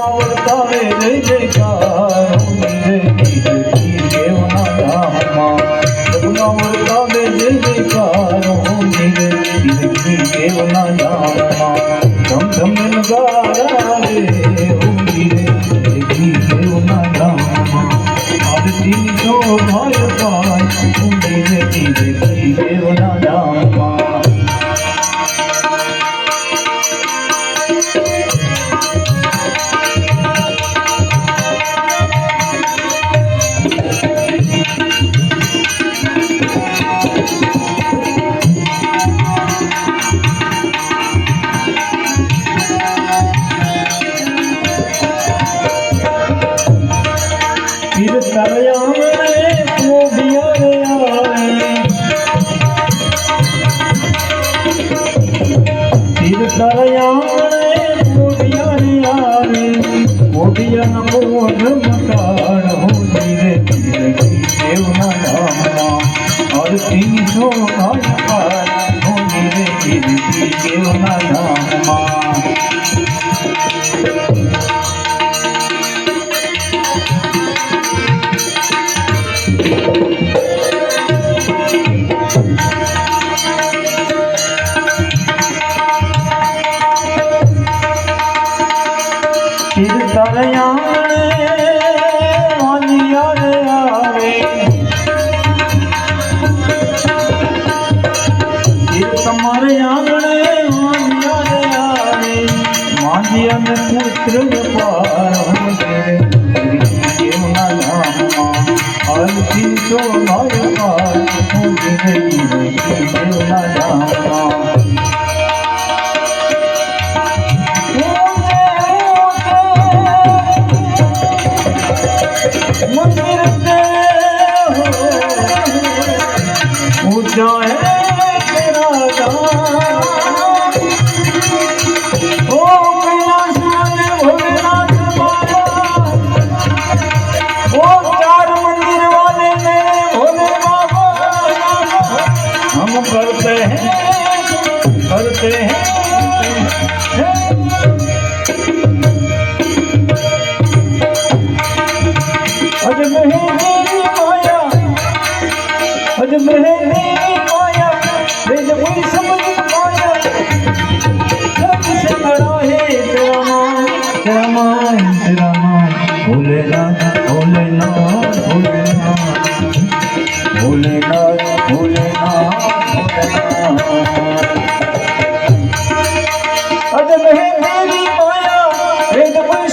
वर्तावे जय जयकार देवना धामा रघुना वर्तावे जय जयकार देवना धामा धम धम नगारा रे देवना धामा आरती जो भाई भाई देवना धामा और 300 देवना धामा तुम्हारे आंगणे मांझिया में पुत्र पार हो तेरे देवना धामा और 300 भाई पार हो तेरे देवना धामा मंदिर ऊंचा है करते हैं अजब है तेरी माया अजब है तेरी माया जब कोई समझ पाया सबसे बड़ा है तेरा मान भोलेनाथ भोलेनाथ भोलेनाथ भोलेनाथ भोलेनाथ भोलेनाथ अजब है तेरी माया जब कोई